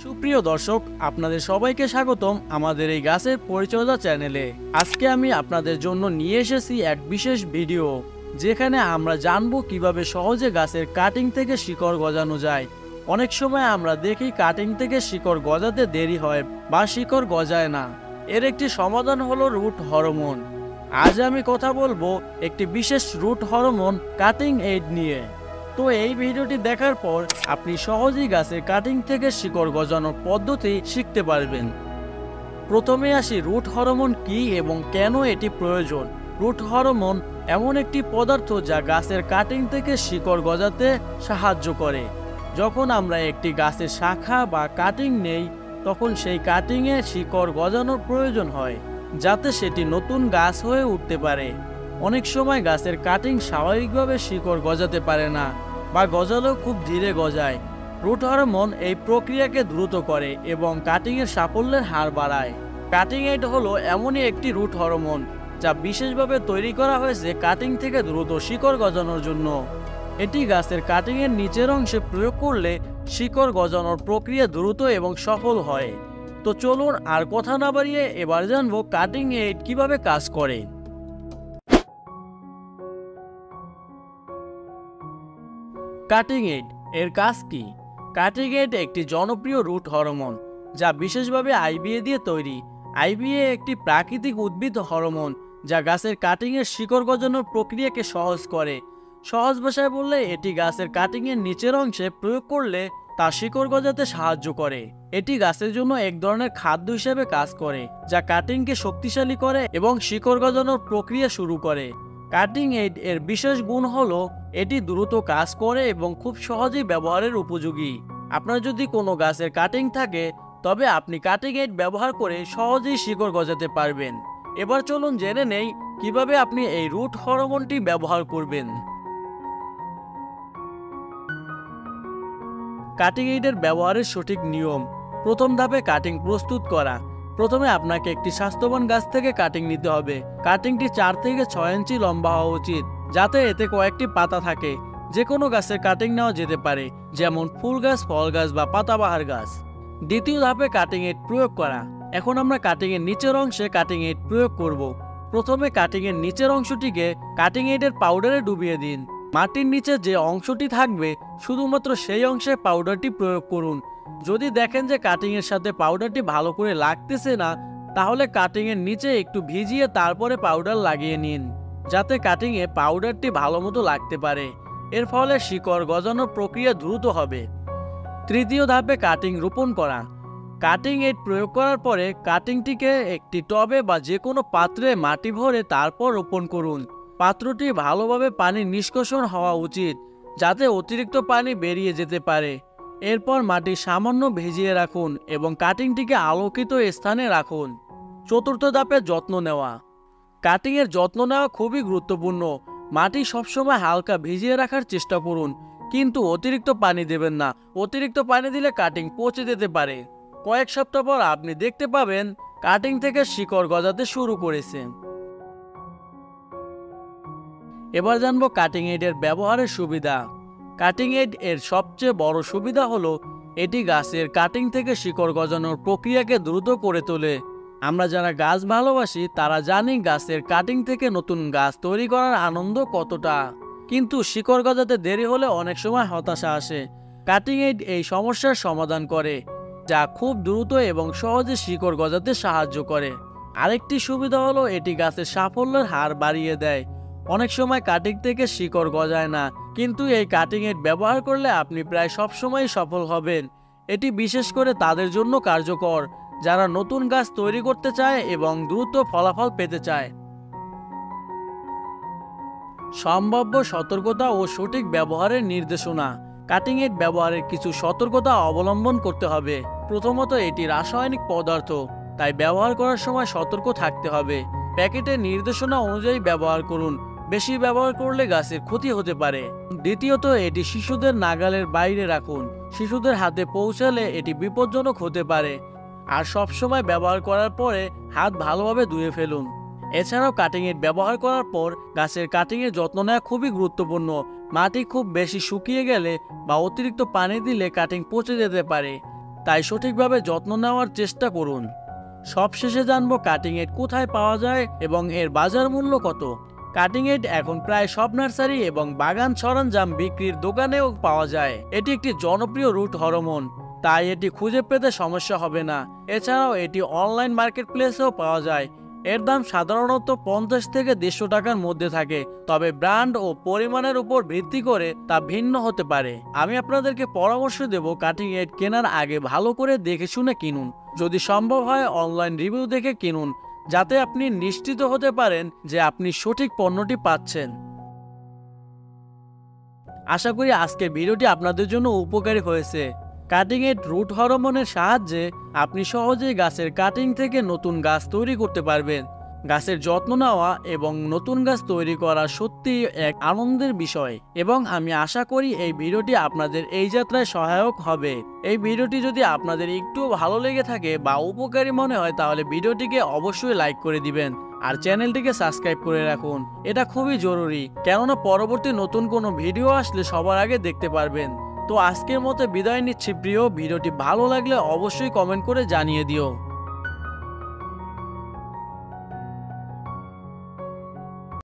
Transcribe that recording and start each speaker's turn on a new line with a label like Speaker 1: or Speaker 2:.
Speaker 1: সুপ্রিয় দর্শক, আপনাদের সবাইকে স্বাগতম আমাদের এই গাছের পরিচর্যা চ্যানেলে। আজকে আমি আপনাদের জন্য নিয়ে এসেছি এক বিশেষ ভিডিও, যেখানে আমরা জানবো কিভাবে সহজে গাছের কাটিং থেকে শিকড় গজানো যায়। অনেক সময় আমরা দেখি কাটিং থেকে শিকড় গজাতে দেরি হয় বা শিকড় গজায় না। এর একটি সমাধান হলো রুট হরমোন। আজ আমি কথা বলবো একটি বিশেষ রুট হরমোন কাটিং এইড নিয়ে। তো এই ভিডিওটি দেখার পর আপনি সহজেই গাছের কাটিং থেকে শিকড় গজানোর পদ্ধতি শিখতে পারবেন। প্রথমে আসি রুট হরমোন কি এবং কেন এটি প্রয়োজন। রুট হরমোন এমন একটি পদার্থ যা গাছের কাটিং থেকে শিকড় গজাতে সাহায্য করে। যখন আমরা একটি গাছের শাখা বা কাটিং নেই, তখন সেই কাটিংয়ে শিকড় গজানোর প্রয়োজন হয়, যাতে সেটি নতুন গাছ হয়ে উঠতে পারে। অনেক সময় গাছের কাটিং স্বাভাবিকভাবে শিকড় গজাতে পারে না বা গজালেও খুব ধীরে গজায়। রুট হরমোন এই প্রক্রিয়াকে দ্রুত করে এবং কাটিংয়ের সাফল্যের হার বাড়ায়। কাটিং এইড হলো এমনই একটি রুট হরমোন যা বিশেষভাবে তৈরি করা হয়েছে কাটিং থেকে দ্রুত শিকড় গজানোর জন্য। এটি গাছের কাটিংয়ের নিচের অংশে প্রয়োগ করলে শিকড় গজানোর প্রক্রিয়া দ্রুত এবং সফল হয়। তো চলুন আর কথা না বাড়িয়ে এবার জানবো কাটিং এইড কিভাবে কাজ করে। কাটিং এইড এর কাজ কি? কাটিং এইড একটি জনপ্রিয় রুট হরমোন যা বিশেষভাবে আইবিএ দিয়ে তৈরি। আইবিএ একটি প্রাকৃতিক উদ্ভিদ হরমোন যা গাছের কাটিংয়ের শিকড় গজানোর প্রক্রিয়াকে সহজ করে। সহজ ভাষায় বললে, এটি গাছের কাটিংয়ের নিচের অংশে প্রয়োগ করলে তা শিকড় গজাতে সাহায্য করে। এটি গাছের জন্য এক ধরনের খাদ্য হিসেবে কাজ করে, যা কাটিংকে শক্তিশালী করে এবং শিকড় গজানোর প্রক্রিয়া শুরু করে। কাটিং এইড এর বিশেষ গুণ হলো এটি দ্রুত কাজ করে এবং খুব সহজেই ব্যবহারের উপযোগী। আপনার যদি কোনো গাছের কাটিং থাকে, তবে আপনি কাটিং এইড ব্যবহার করে সহজেই শিকড় গজাতে পারবেন। এবার চলুন জেনে নেই কিভাবে আপনি এই রুট হরমোনটি ব্যবহার করবেন। কাটিং এইডের ব্যবহারের সঠিক নিয়ম। প্রথম ধাপে কাটিং প্রস্তুত করা। প্রথমে আপনাকে একটি স্বাস্থ্যবান গাছ থেকে কাটিং নিতে হবে। কাটিংটি 4 থেকে 6 ইঞ্চি লম্বা হওয়া উচিত, যাতে এতে কয়েকটি পাতা থাকে। যে কোনো গাছের কাটিং নেওয়া যেতে পারে, যেমন ফুল গাছ, ফল গাছ বা পাতাবাহার গাছ। দ্বিতীয় ধাপে কাটিং এইড প্রয়োগ করা। এখন আমরা কাটিং এর নিচের অংশে কাটিং এইড প্রয়োগ করব। প্রথমে কাটিং এর নিচের অংশটিকে কাটিং এইডের পাউডারে ডুবিয়ে দিন। মাটির নিচে যে অংশটি থাকবে, শুধুমাত্র সেই অংশে পাউডারটি প্রয়োগ করুন। যদি দেখেন যে কাটিং এর সাথে পাউডারটি ভালো করে লাগতেছে না, তাহলে কাটিং এর নিচে একটু ভিজিয়ে তারপরে পাউডার লাগিয়ে নিন, যাতে কাটিং এ পাউডারটি ভালো মতো লাগতে পারে। এর ফলে শিকড় গজানোর প্রক্রিয়া দ্রুত হবে। তৃতীয় ধাপে কাটিং রোপণ করা। কাটিং এইড প্রয়োগ করার পরে কাটিংটিকে একটি টবে বা যে কোনো পাত্রে মাটি ভরে তারপর রোপণ করুন। পাত্রটি ভালোভাবে পানি নিষ্কাশন হওয়া উচিত, যাতে অতিরিক্ত পানি বেরিয়ে যেতে পারে। এরপর মাটি সামান্য ভিজিয়ে রাখুন এবং কাটিংটিকে আলোকিত স্থানে রাখুন। চতুর্থ ধাপে যত্ন নেওয়া। কাটিংয়ের যত্ন নেওয়া খুবই গুরুত্বপূর্ণ। মাটি সবসময় হালকা ভিজিয়ে রাখার চেষ্টা করুন, কিন্তু অতিরিক্ত পানি দেবেন না। অতিরিক্ত পানি দিলে কাটিং পচে যেতে পারে। কয়েক সপ্তাহ পর আপনি দেখতে পাবেন কাটিং থেকে শিকড় গজাতে শুরু করেছে। এবার জানবো কাটিং এইডের ব্যবহারের সুবিধা। কাটিং এইড এর সবচেয়ে বড় সুবিধা হলো এটি গাছের কাটিং থেকে শিকড় গজানোর প্রক্রিয়াকে দ্রুত করে তোলে। আমরা যারা গাছ ভালোবাসি তারা জানি গাছের কাটিং থেকে নতুন গাছ তৈরি করার আনন্দ কতটা, কিন্তু শিকড় গজাতে দেরি হলে অনেক সময় হতাশা আসে। কাটিং এইড এই সমস্যার সমাধান করে, যা খুব দ্রুত এবং সহজে শিকড় গজাতে সাহায্য করে। আরেকটি সুবিধা হলো এটি গাছের সাফল্যের হার বাড়িয়ে দেয়। অনেক সময় কাটিং থেকে শিকড় গজায় না, কিন্তু এই কাটিং এইড ব্যবহার করলে আপনি প্রায় সবসময় সফল হবেন। এটি বিশেষ করে তাদের জন্য কার্যকর যারা নতুন গাছ তৈরি করতে চায় এবং দ্রুত ফলাফল পেতে চায়। সম্ভাব্য সতর্কতা ও সঠিক ব্যবহারের নির্দেশনা। কাটিং এইড ব্যবহারের কিছু সতর্কতা অবলম্বন করতে হবে। প্রথমত, এটি রাসায়নিক পদার্থ, তাই ব্যবহার করার সময় সতর্ক থাকতে হবে। প্যাকেটের নির্দেশনা অনুযায়ী ব্যবহার করুন, বেশি ব্যবহার করলে গাছের ক্ষতি হতে পারে। দ্বিতীয়ত, এটি শিশুদের নাগালের বাইরে রাখুন। শিশুদের হাতে পৌঁছালে এটি বিপজ্জনক হতে পারে। আর সবসময় ব্যবহার করার পরে হাত ভালোভাবে ধুয়ে ফেলুন। এছাড়াও কাটিং এইড ব্যবহার করার পর গাছের কাটিংয়ের যত্ন নেওয়া খুবই গুরুত্বপূর্ণ। মাটি খুব বেশি শুকিয়ে গেলে বা অতিরিক্ত পানি দিলে কাটিং পচে যেতে পারে, তাই সঠিকভাবে যত্ন নেওয়ার চেষ্টা করুন। সবশেষে জানবো কাটিং এড কোথায় পাওয়া যায় এবং এর বাজার মূল্য কত। কাটিং এড এখন প্রায় সব নার্সারি এবং বাগান সরঞ্জাম বিক্রির দোকানেও পাওয়া যায়। এটি একটি জনপ্রিয় রুট হরমোন, তাই এটি খুঁজে পেতে সমস্যা হবে না। এছাড়াও এটি অনলাইন মার্কেট প্লেসেও পাওয়া যায়। এর দাম সাধারণত 50 থেকে 150 টাকার মধ্যে থাকে, তবে ব্র্যান্ড ও পরিমাণের উপর ভিত্তি করে তা ভিন্ন হতে পারে। আমি আপনাদেরকে পরামর্শ দেব কাটিং এড কেনার আগে ভালো করে দেখে শুনে কিনুন। যদি সম্ভব হয় অনলাইন রিভিউ দেখে কিনুন, যাতে আপনি নিশ্চিত হতে পারেন যে আপনি সঠিক পণ্যটি পাচ্ছেন। আশা করি আজকের ভিডিওটি আপনাদের জন্য উপকারী হয়েছে। কাটিং এড রুট হরমোনের সাহায্যে আপনি সহজেই গাছের কাটিং থেকে নতুন গাছ তৈরি করতে পারবেন। গাছের যত্ন নেওয়া এবং নতুন গাছ তৈরি করা সত্যি এক আনন্দের বিষয়, এবং আমি আশা করি এই ভিডিওটি আপনাদের এই যাত্রায় সহায়ক হবে। এই ভিডিওটি যদি আপনাদের একটু ভালো লেগে থাকে বা উপকারী মনে হয়, তাহলে ভিডিওটিকে অবশ্যই লাইক করে দিবেন আর চ্যানেলটিকে সাবস্ক্রাইব করে রাখুন। এটা খুবই জরুরি, কেননা পরবর্তী নতুন কোনো ভিডিও আসলে সবার আগে দেখতে পারবেন। তো আজকের মতো বিদায় নিচ্ছি প্রিয়। ভিডিওটি ভালো লাগলে অবশ্যই কমেন্ট করে জানিয়ে দিও।